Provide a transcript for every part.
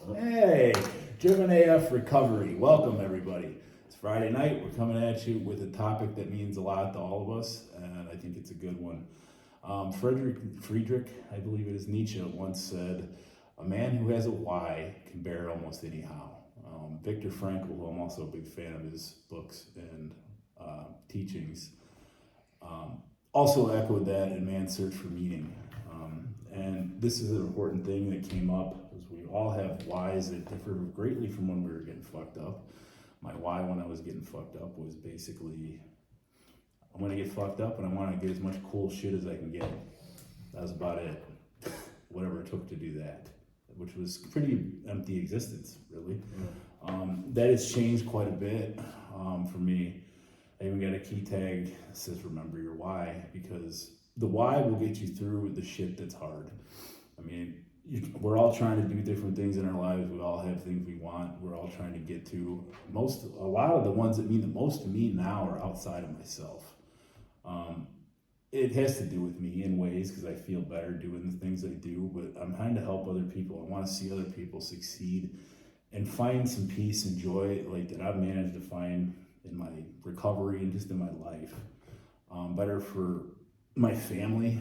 Hey, Driven AF Recovery. Welcome, everybody. It's Friday night. We're coming at you with a topic that means a lot to all of us, and I think it's a good one. Friedrich, I believe it is Nietzsche, once said, "A man who has a why can bear almost anyhow." Viktor Frankl, who I'm also a big fan of his books and teachings, also echoed that in Man's Search for Meaning. And this is an important thing that came up, because we all have whys that differ greatly from when we were getting fucked up. My why when I was getting fucked up was basically, I'm gonna get fucked up and I wanna get as much cool shit as I can get. That was about it. Whatever it took to do that, which was pretty empty existence, really. That has changed quite a bit for me. I even got a key tag that says "Remember your why," because the why will get you through the shit that's hard. I mean, we're all trying to do different things in our lives. We all have things we want. We're all trying to get to a lot of the ones that mean the most to me now are outside of myself. It has to do with me in ways because I feel better doing the things I do, but I'm trying to help other people. I want to see other people succeed and find some peace and joy like that I've managed to find in my recovery and just in my life. Better for my family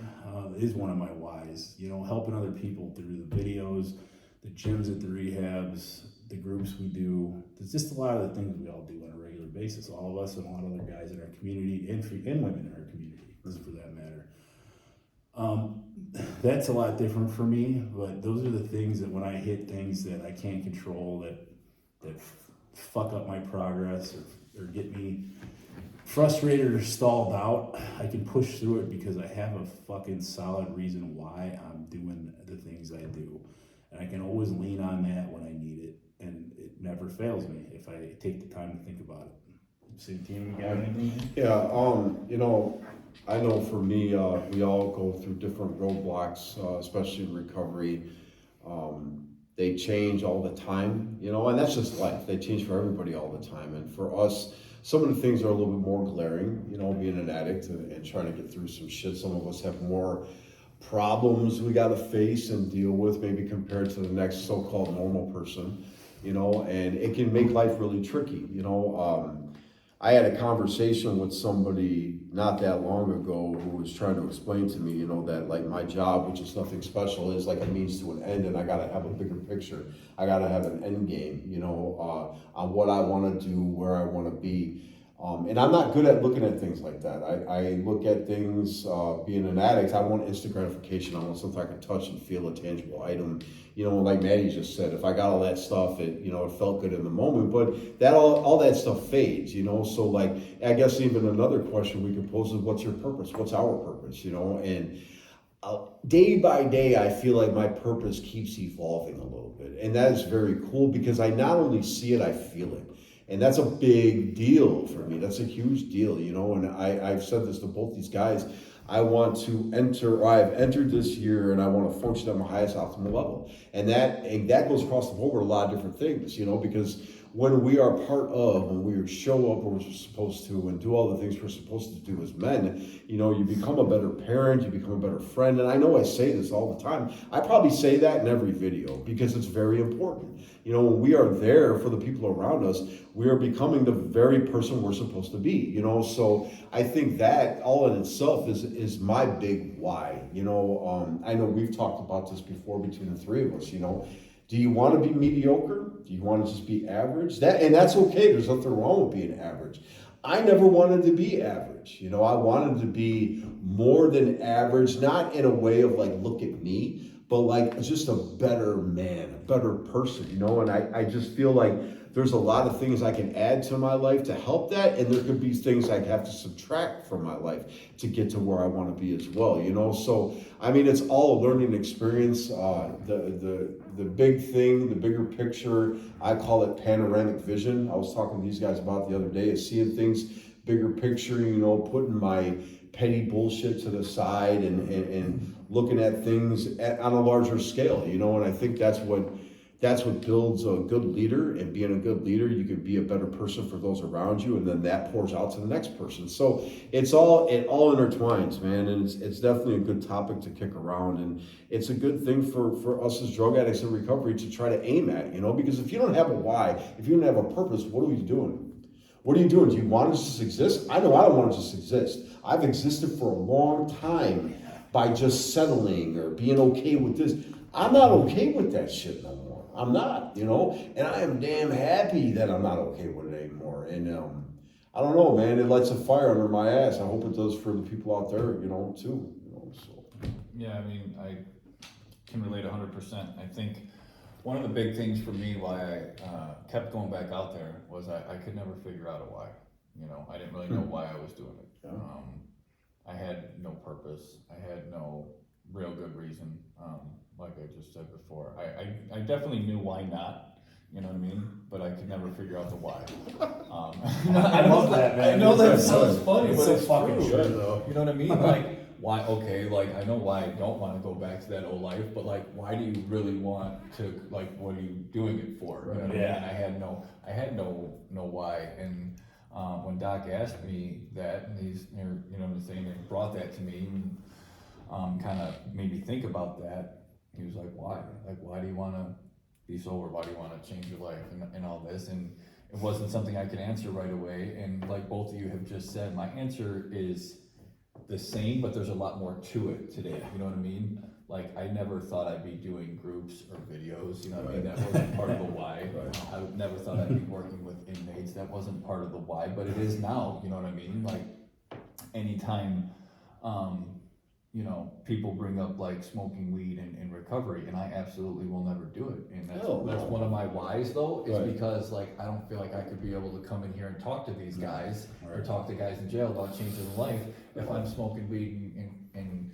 is one of my whys. Helping other people through the videos, the gyms at the rehabs, the groups we do. There's just a lot of the things we all do on a regular basis. All of us and a lot of other guys in our community and women in our community, for that matter. That's a lot different for me, but those are the things that when I hit things that I can't control, that fuck up my progress or get me frustrated or stalled out, I can push through it because I have a fucking solid reason why I'm doing the things I do. And I can always lean on that when I need it. And it never fails me if I take the time to think about it. Same team, you got anything? Yeah, I know for me, we all go through different roadblocks, especially in recovery. They change all the time, and that's just life. They change for everybody all the time. And for us, some of the things are a little bit more glaring, being an addict and trying to get through some shit. Some of us have more problems we got to face and deal with, maybe compared to the next so-called normal person, and it can make life really tricky, I had a conversation with somebody not that long ago who was trying to explain to me, that like my job, which is nothing special, is like a means to an end, and I got to have a bigger picture. I got to have an end game, on what I want to do, where I want to be. And I'm not good at looking at things like that. I look at things, being an addict, I want instant gratification. I want something I can touch and feel, a tangible item. Like Maddie just said, if I got all that stuff, it felt good in the moment, but that all that stuff fades, so like, I guess even another question we could pose is, what's your purpose? What's our purpose? And day by day, I feel like my purpose keeps evolving a little bit. And that is very cool because I not only see it, I feel it. And that's a big deal for me. That's a huge deal, and I've said this to both these guys. I want to I've entered this year and I want to function at my highest optimal level. And that goes across the board with a lot of different things, because when we are when we show up where we're supposed to and do all the things we're supposed to do as men, you become a better parent, you become a better friend. And I know I say this all the time. I probably say that in every video because it's very important. When we are there for the people around us, we are becoming the very person we're supposed to be, so I think that all in itself is my big why. I know we've talked about this before between the three of us. Do you want to be mediocre? Do you want to just be average? That's okay. There's nothing wrong with being average. I never wanted to be average. I wanted to be more than average, not in a way of like, look at me, but like just a better man, a better person, and I just feel like there's a lot of things I can add to my life to help that, and there could be things I have to subtract from my life to get to where I want to be as well, so I mean, it's all a learning experience. The big thing, the bigger picture, I call it panoramic vision. I was talking to these guys about the other day, is seeing things bigger picture, putting my petty bullshit to the side and looking at things on a larger scale, and I think that's that's what builds a good leader, and being a good leader, you can be a better person for those around you, and then that pours out to the next person. So it all intertwines, man, and it's definitely a good topic to kick around, and it's a good thing for us as drug addicts in recovery to try to aim at, because if you don't have a why, if you don't have a purpose, what are you doing? What are you doing? Do you want to just exist? I know I don't want to just exist. I've existed for a long time by just settling or being okay with this. I'm not okay with that shit no more. I'm not, and I am damn happy that I'm not okay with it anymore. And I don't know, man, it lights a fire under my ass. I hope it does for the people out there, too. So. Yeah, I mean, I can relate 100%. I think one of the big things for me why I kept going back out there was I could never figure out a why. I didn't really know why I was doing it. Yeah. I had no purpose. I had no real good reason. Like I just said before, I definitely knew why not. You know what I mean? But I could never figure out the why. I love that, man. I know that It's sounds so- funny, it's but so it's fucking true. true, though. You know what I mean? Like, why? Okay, like I know why I don't want to go back to that old life, but like, why do you really want to? Like, what are you doing it for? You know what I mean? Yeah. And I had no why. And when Doc asked me that, and he's saying and brought that to me, and kind of made me think about that. He was like, why? Like, why do you want to be sober? Why do you want to change your life and all this? And it wasn't something I could answer right away. And like both of you have just said, my answer is the same, but there's a lot more to it today. You know what I mean? Like, I never thought I'd be doing groups or videos. You know what I mean? That wasn't part of the why. Right. I never thought I'd be working with inmates. That wasn't part of the why, but it is now. You know what I mean? Like, anytime, people bring up like smoking weed in recovery, and I absolutely will never do it. And that's Hell no. that's one of my whys, though, is Right. because like I don't feel like I could be able to come in here and talk to these guys or Right. talk to guys in jail about changing their life if I'm smoking weed and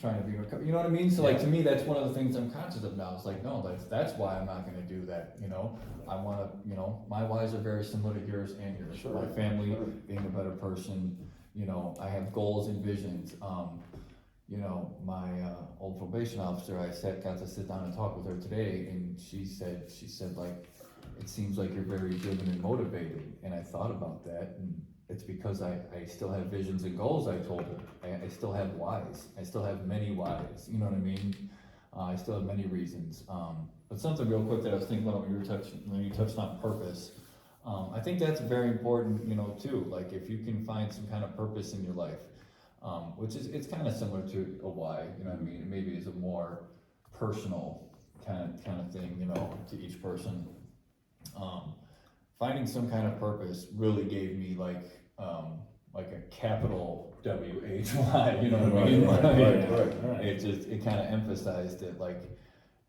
trying to be recovered. You know what I mean? So like to me, that's one of the things I'm conscious of now. It's like, no, that's why I'm not going to do that. I want to. My whys are very similar to yours and yours. Sure. My family, Sure. being a better person. I have goals and visions. My old probation officer, got to sit down and talk with her today, and she said like, it seems like you're very driven and motivated. And I thought about that, and it's because I still have visions and goals. I told her I still have whys. I still have many whys. You know what I mean? I still have many reasons. But something real quick that I was thinking about when you touched on purpose. I think that's very important, too. Like, if you can find some kind of purpose in your life, which it's kind of similar to a why, you know what I mean? It maybe is a more personal kind of thing, to each person. Finding some kind of purpose really gave me like a capital WHY, you know what I mean? Right. It kind of emphasized it, like,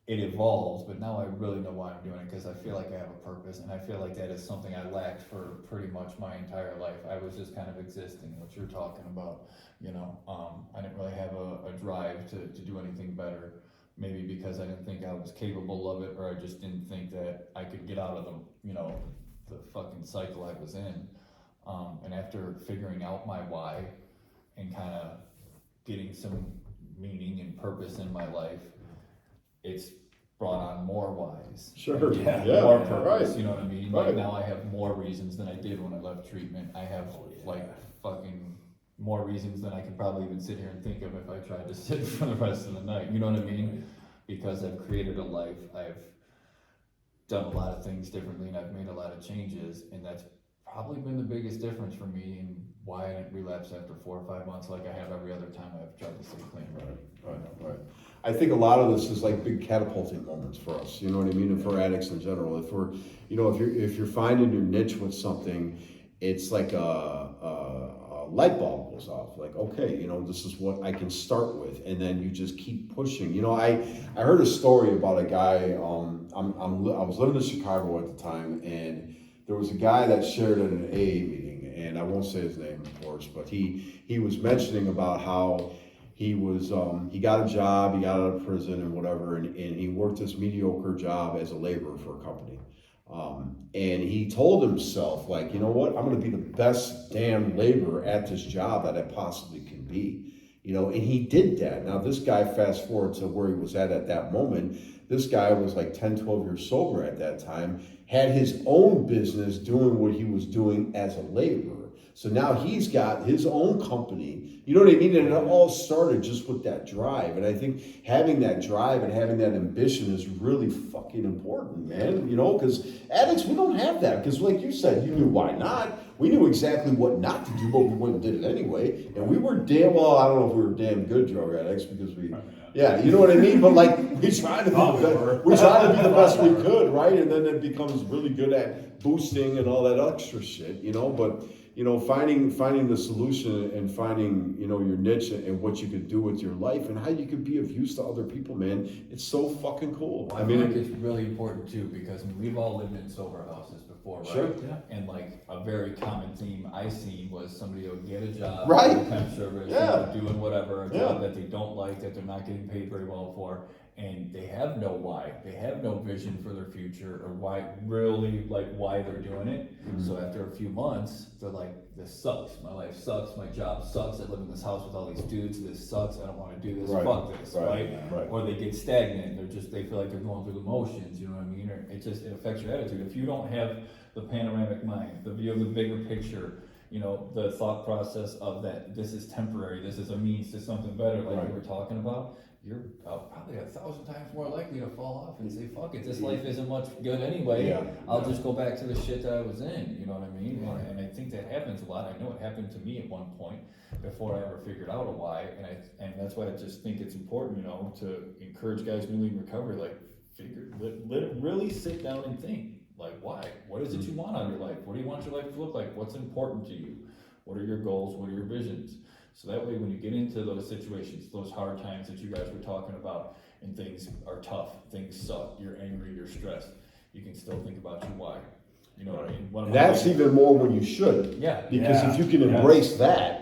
it evolved, but now I really know why I'm doing it, because I feel like I have a purpose, and I feel like that is something I lacked for pretty much my entire life. I was just kind of existing, what you're talking about, I didn't really have a drive to do anything better, maybe because I didn't think I was capable of it, or I just didn't think that I could get out of the fucking cycle I was in. And after figuring out my why and kind of getting some meaning and purpose in my life, it's brought on more whys. Sure. More purpose, right. you know what I mean? Right. Like, now I have more reasons than I did when I left treatment. I have like fucking more reasons than I could probably even sit here and think of if I tried to sit for the rest of the night. You know what I mean? Because I've created a life, I've done a lot of things differently, and I've made a lot of changes, and that's probably been the biggest difference for me in why I didn't relapse after 4 or 5 months like I have every other time I've tried to stay clean. Right. I think a lot of this is like big catapulting moments for us. You know what I mean? And for addicts in general, if we're, if you're finding your niche with something, it's like a light bulb goes off. Like, okay, this is what I can start with, and then you just keep pushing. I heard a story about a guy. I was living in Chicago at the time, and there was a guy that shared at an AA meeting, and I won't say his name, of course, but he was mentioning about how he was he got a job, he got out of prison and whatever, and he worked this mediocre job as a laborer for a company. And he told himself, like, you know what, I'm gonna be the best damn laborer at this job that I possibly can be. And he did that. Now this guy, fast forward to where he was at that moment, This guy was like 10, 12 years sober at that time, had his own business doing what he was doing as a laborer. So now he's got his own company, you know what I mean? And it all started just with that drive. And I think having that drive and having that ambition is really fucking important, man. You know, because addicts, we don't have that. Because like you said, you knew why not. We knew exactly what not to do, but we went and did it anyway. And we were damn, well, I don't know if we were damn good drug addicts because we, yeah, you know what I mean? But like, we tried to be the best we could, right? And then it becomes really good at boosting and all that extra shit, you know? But, you know, finding the solution and finding, you know, your niche and what you could do with your life and how you could be of use to other people, man. It's so fucking cool. I mean, it's really important too, because we've all lived in sober houses before, right? Sure. Yeah. And like a very common theme I seen was somebody would get a job, Right. in temp service, Yeah. doing whatever, a Yeah. job that they don't like, that they're not getting paid very well for, and they have no why, they have no vision for their future or why they're doing it. So after a few months, they're like, this sucks, my life sucks, my job sucks, I live in this house with all these dudes, this sucks, I don't wanna do this, Right. fuck this, right? Right. Or they get stagnant, they feel like they're going through the motions, you know what I mean? Or it affects your attitude. If you don't have the panoramic mind, the view of the bigger picture, you know, the thought process of that this is temporary, this is a means to something better, like Right. we were talking about, you're probably 1,000 times more likely to fall off and say, fuck it, this life isn't much good anyway. Yeah. I'll just go back to the shit that I was in, you know what I mean? Right. And I think that happens a lot. I know it happened to me at one point before I ever figured out a why. And that's why I just think it's important, you know, to encourage guys newly in recovery, like really sit down and think, like, why? What is it you want out of your life? What do you want your life to look like? What's important to you? What are your goals? What are your visions? So that way, when you get into those situations, those hard times that you guys were talking about, and things are tough, things suck, you're angry, you're stressed, you can still think about your why. You know what I mean? That's even more when you should. Yeah. Because Yeah. if you can embrace that,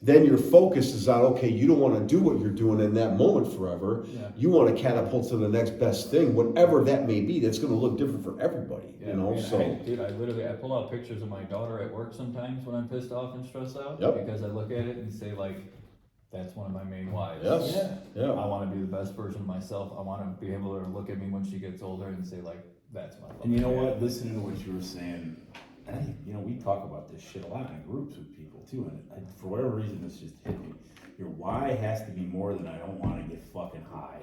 then your focus is on, okay, you don't want to do what you're doing in that moment forever. Yeah. You want to catapult to the next best thing, whatever that may be. That's going to look different for everybody, Yeah, you know? man, So, I pull out pictures of my daughter at work sometimes when I'm pissed off and stressed out. Yep. Because I look at it and say, like, that's one of my main whys. yes, yeah. I want to be the best version of myself. I want to be able to look at me when she gets older and say, like, that's my And you know fucking what? Listening to what you were saying, you know, we talk about this shit a lot in groups with people too, and for whatever reason, this just hit me. Your why has to be more than I don't want to get fucking high.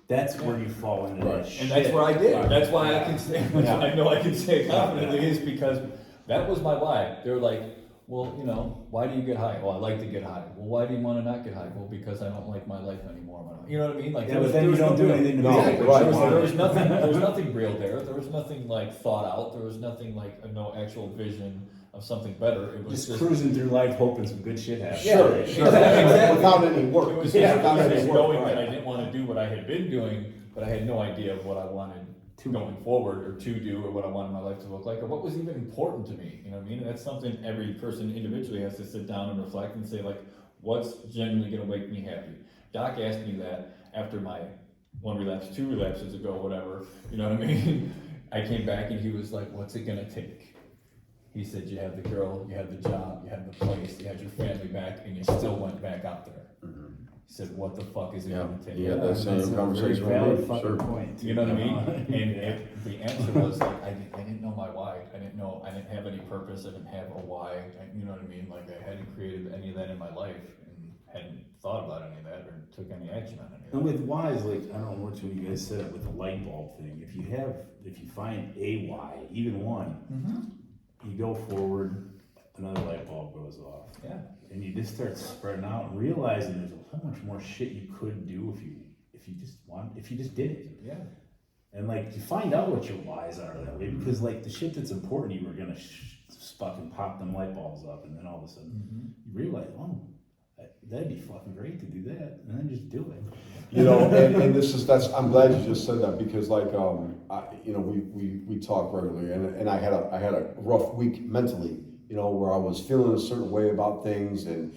That's where you fall into that shit. And that's where I did. Right. That's why I Yeah. can say, Yeah. I know I can say confidently is because that was my why. They were like, well, you know, why do you get high? Well, I like to get high. Well, why do you want to not get high? Well, because I don't like my life anymore. You know what I mean? Like, Yeah, but then you don't do anything to No, make it. right. There was nothing real there. There was nothing like thought out. There was nothing like no actual vision of something better. It was Just cruising through life, hoping some good shit happens. Yeah, Sure, exactly. without any work. It was Yeah, just, without any work, knowing right. that I didn't want to do what I had been doing, but I had no idea of what I wanted going forward or to do or what I wanted my life to look like or what was even important to me. You know what I mean? And that's something every person individually has to sit down and reflect and say, like, what's genuinely going to make me happy? Doc asked me that after my one relapse, 2 relapses ago, whatever. You know what I mean? I came back and he was like, what's it going to take? He said, you have the girl, you have the job, you have the place, you had your family back, and you still went back out there. He said, what the fuck is it Yeah, going to take? yeah, that's That's same a conversation very valid with me, fucking sure. point. You know what I mean? And Yeah. the answer was like, I didn't know my why. I didn't have any purpose. I didn't have a why. You know what I mean? Like I hadn't created any of that in my life and hadn't thought about any of that or took any action on any of that. And with whys, like, I don't know which one you guys said it with the light bulb thing. If you find a why, even one, you go forward, another light bulb goes off. Yeah. And you just start spreading out and realizing there's a whole much more shit you could do if you just did it. Yeah. And like you find out what your whys are that way because like the shit that's important you were gonna fucking pop them light bulbs up and then all of a sudden you realize, oh, that'd be fucking great to do that and then just do it. You know, and I'm glad you just said that because like, we talk regularly and I had a rough week mentally, you know, where I was feeling a certain way about things and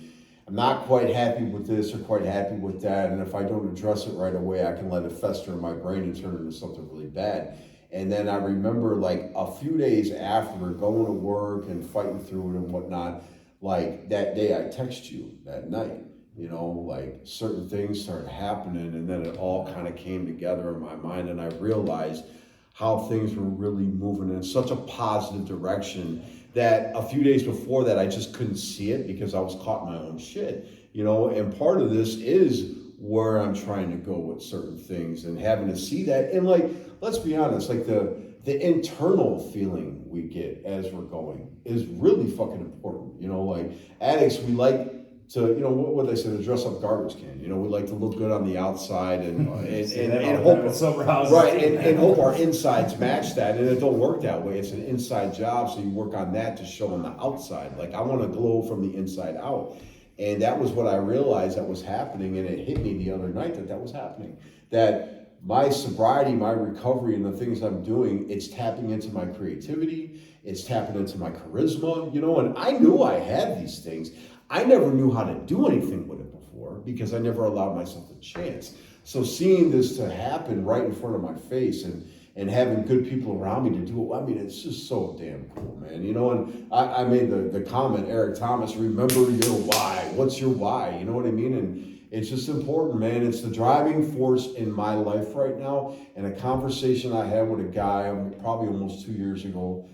I'm not quite happy with this or quite happy with that. And if I don't address it right away, I can let it fester in my brain and turn into something really bad. And then I remember like a few days after going to work and fighting through it and whatnot, like that day I text you that night You know, like certain things started happening, and then it all kind of came together in my mind, and I realized how things were really moving in such a positive direction that a few days before that I just couldn't see it because I was caught in my own shit. You know, and part of this is where I'm trying to go with certain things and having to see that. And like, let's be honest, like the internal feeling we get as we're going is really fucking important. You know, like addicts, we like to, you know, what they say, to dress up garbage can. You know, we like to look good on the outside and hope, sober houses. right, and hope our insides match that. And it don't work that way. It's an inside job, so you work on that to show on the outside. Like I want to glow from the inside out. And that was what I realized that was happening, and it hit me the other night that was happening. That my sobriety, my recovery, and the things I'm doing, it's tapping into my creativity, it's tapping into my charisma, you know, and I knew I had these things. I never knew how to do anything with it before because I never allowed myself a chance. So seeing this to happen right in front of my face and having good people around me to do it, I mean, it's just so damn cool, man. You know, and I made the comment, Eric Thomas, remember your why. What's your why? You know what I mean? And it's just important, man. It's the driving force in my life right now. And a conversation I had with a guy probably almost 2 years ago,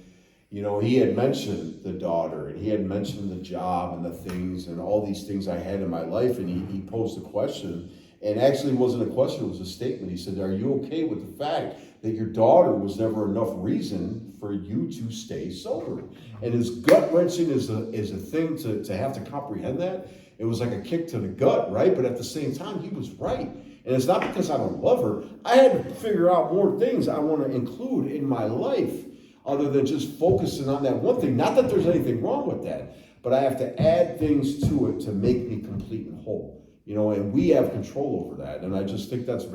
you know, he had mentioned the daughter and he had mentioned the job and the things and all these things I had in my life. And he posed a question, and actually it wasn't a question, it was a statement. He said, are you okay with the fact that your daughter was never enough reason for you to stay sober? And as gut-wrenching as a thing to have to comprehend that, it was like a kick to the gut, right? But at the same time, he was right. And it's not because I don't love her. I had to figure out more things I want to include in my life other than just focusing on that one thing. Not that there's anything wrong with that, but I have to add things to it to make me complete and whole. You know, and we have control over that. And I just think it's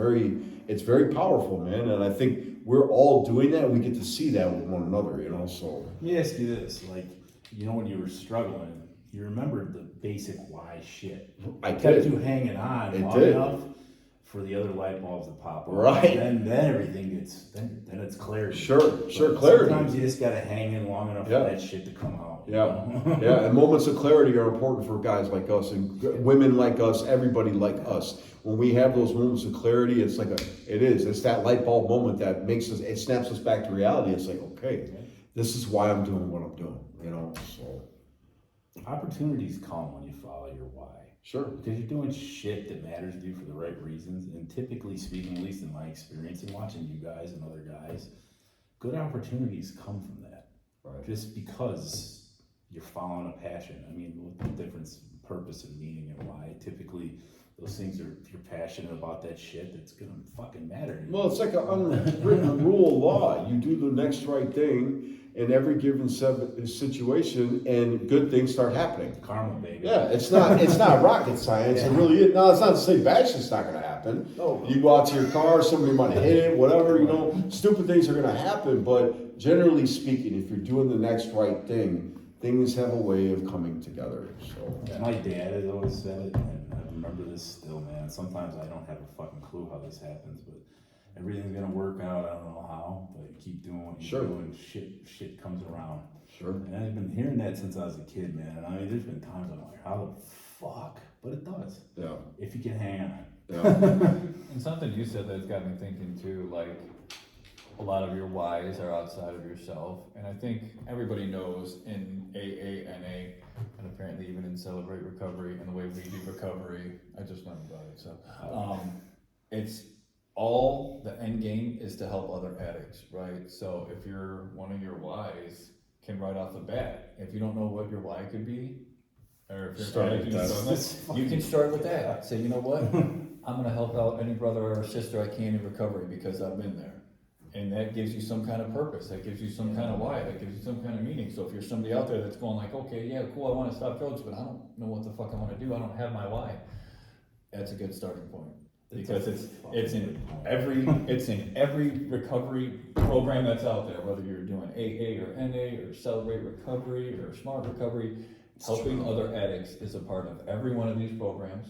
very powerful, man. And I think we're all doing that, and we get to see that with one another, you know, so. Let me ask you this, like, you know, when you were struggling, you remembered the basic why shit. I It kept did. you hanging on It long did. enough for the other light bulbs to pop on. Right. And then everything gets, then it's clarity. Sure, But clarity. Sometimes you just gotta hang in long enough Yeah. for that shit to come out. you Yeah, know? yeah, and moments of clarity are important for guys like us and women like us, everybody like us. When we have those moments of clarity, it's that light bulb moment that makes us, it snaps us back to reality. It's like, okay, this is why I'm doing what I'm doing, you know, so. Opportunities come when you follow your why. Sure. Because you're doing shit that matters to you for the right reasons. And typically speaking, at least in my experience and watching you guys and other guys, good opportunities come from that. Right. Just because you're following a passion. I mean, with the difference, purpose and meaning and why. Typically, those things are, if you're passionate about that shit, that's gonna fucking matter to you. Well, it's like an unwritten rule of law. You do the next right thing in every given situation, and good things start happening. Karma, baby. Yeah, it's not rocket science. It really is. No, it's not to say bad shit's not going to happen. No. You go out to your car, somebody might hit it, whatever, you know, stupid things are going to happen. But generally speaking, if you're doing the next right thing, things have a way of coming together. So. Yeah, my dad has always said it, and I remember this still, man. Sometimes I don't have a fucking clue how this happens, but everything's gonna work out. I don't know how, but you keep doing what you're doing. Shit comes around. Sure. And I've been hearing that since I was a kid, man. I mean, there's been times I'm like, how the fuck? But it does. Yeah. If you can hang on. Yeah. And something you said that's got me thinking too, like a lot of your whys are outside of yourself. And I think everybody knows in AA, NA, and apparently even in Celebrate Recovery and the way we do recovery, I just learned about it. So it's all the end game is to help other addicts, right? So if you're one of your whys can right off the bat, if you don't know what your why could be, or if you're Start an addict, with you can start with that. Say, you know what? I'm gonna help out any brother or sister I can in recovery because I've been there. And that gives you some kind of purpose, that gives you some kind of why, that gives you some kind of meaning. So if you're somebody out there that's going like, okay, yeah, cool, I wanna stop drugs, but I don't know what the fuck I wanna do, I don't have my why. That's a good starting point. Because it's in every recovery program that's out there, whether you're doing AA or NA or Celebrate Recovery or Smart Recovery, helping other addicts is a part of every one of these programs.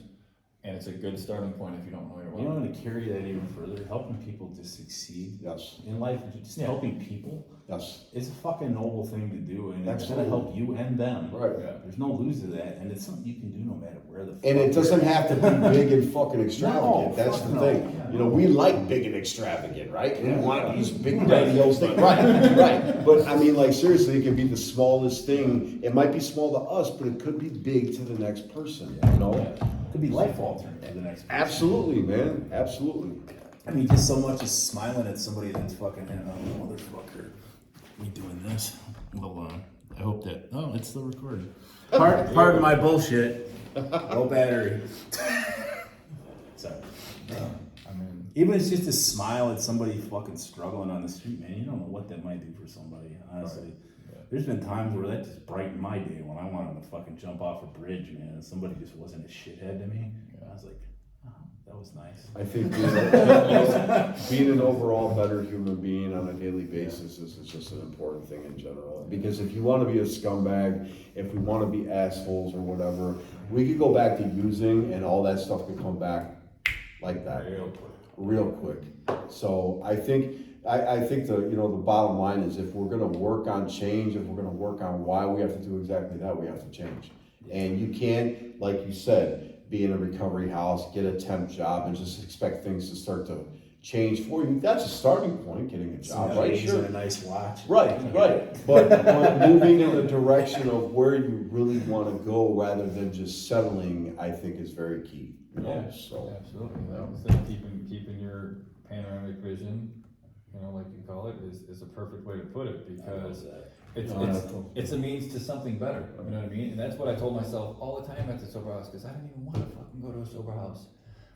And it's a good starting point if you don't know your You know, why. I'm gonna carry that even further, helping people to succeed Yes, in life, just helping people yes, is a fucking noble thing to do, and it's gonna Absolutely. help you and them. right. Yeah. There's no lose to that, and it's something you can do no matter where the fuck. And it doesn't have to be big and fucking extravagant, No, that's fuck the no. thing. You know, we like big and extravagant, right? We Yeah. want these big grandiose things, right, right. But I mean, like, seriously, it can be the smallest thing. It might be small to us, but it could be big to the next person, you know? Could be life altering for the next person. Absolutely, man, absolutely. I mean, just so much as smiling at somebody that's fucking, motherfucker, we doing this. Well, I hope that, oh, it's still recording. Pardon my bullshit. Low battery. Sorry. I mean, Even if it's just a smile at somebody fucking struggling on the street, man, you don't know what that might do for somebody, honestly. Yeah. There's been times where that just brightened my day when I wanted to fucking jump off a bridge, man, and somebody just wasn't a shithead to me. I was like, oh, that was nice. I think being an overall better human being on a daily basis is just an important thing in general. Because if you want to be a scumbag, if we want to be assholes or whatever, we could go back to using and all that stuff could come back like that. Real quick. So I think the bottom line is if we're gonna work on change, if we're gonna work on why we have to do exactly that, we have to change. And you can't, like you said, be in a recovery house, get a temp job and just expect things to start to change for you. That's a starting point, getting a job, Some right? ladies Sure. and a nice watch. Right. But moving in the direction of where you really want to go rather than just settling, I think is very key. You know? yeah, So absolutely. Like I said, keeping your panoramic vision, like you call it, is a perfect way to put it because it's a means to something better. You know what I mean? And that's what I told myself all the time at the sober house because I didn't even want to fucking go to a sober house.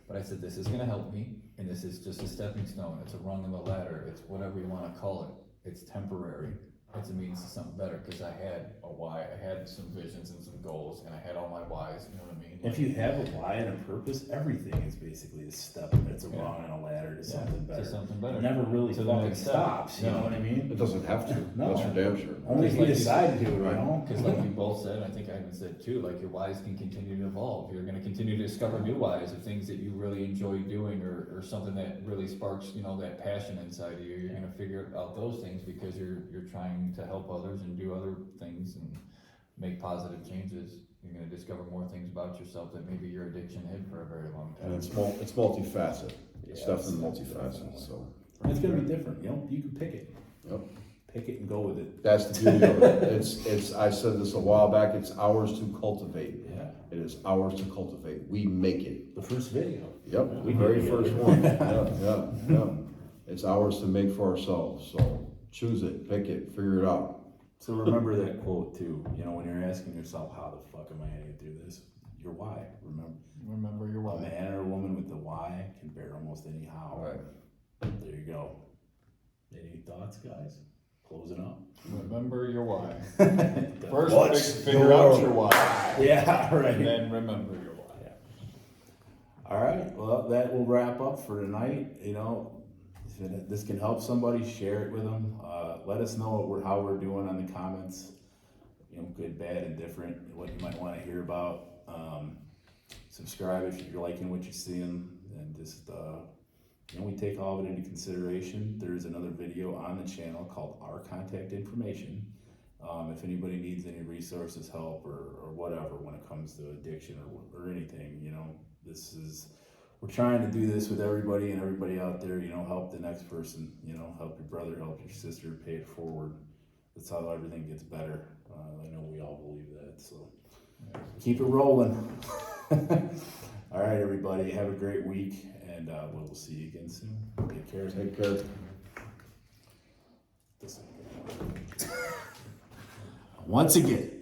But I said, this is gonna help me, and this is just a stepping stone. It's a rung in the ladder. It's whatever you want to call it. It's temporary. It's a means to something better because I had a why. I had some visions and some goals, and I had all my whys. You know what I mean? If you have a why and a purpose, everything is basically a step. It's a rung on a ladder to something better. To something better. It never really To the fucking next step. stops. You No. know what I mean? it doesn't have to. No. That's for damn sure. Only if Just you like you decide to, said, you know? Because like we both said, I think I even said too, like your whys can continue to evolve. You're gonna continue to discover new whys of things that you really enjoy doing or something that really sparks, that passion inside of you. You're gonna figure out those things because you're trying to help others and do other things and make positive changes. You're gonna discover more things about yourself that maybe your addiction hid for a very long And time. it's multifaceted. It's Yeah, definitely it's multifaceted. So It's gonna be different, you can pick it. yep. Pick it and go with it. That's the beauty of it. It's I said this a while back, it's ours to cultivate. Yeah. It is ours to cultivate. We make it. The first video. Yep, We the very did it first together. one. Yeah. It's ours to make for ourselves. So choose it, pick it, figure it out. So remember that quote too, when you're asking yourself, how the fuck am I gonna get through this? Your why, Remember your a why. man or a woman with the why can bear almost any how. Right. There you go. Any thoughts, guys? Closing up. Remember your why. What's First, figure out your why, Yeah, right. and then remember your why. All right, well, that will wrap up for tonight. If this can help somebody, share it with them. Let us know how we're doing on the comments. Good, bad, and different. What you might want to hear about. Subscribe if you're liking what you're seeing, and just we take all of it into consideration. There's another video on the channel called Our Contact Information. If anybody needs any resources, help, or whatever when it comes to addiction or anything, we're trying to do this with everybody and everybody out there, help the next person, help your brother, help your sister, pay it forward. That's how everything gets better. I know we all believe that, so keep it rolling. All right, everybody, have a great week, and we'll see you again soon. Take care. Take care. Once again.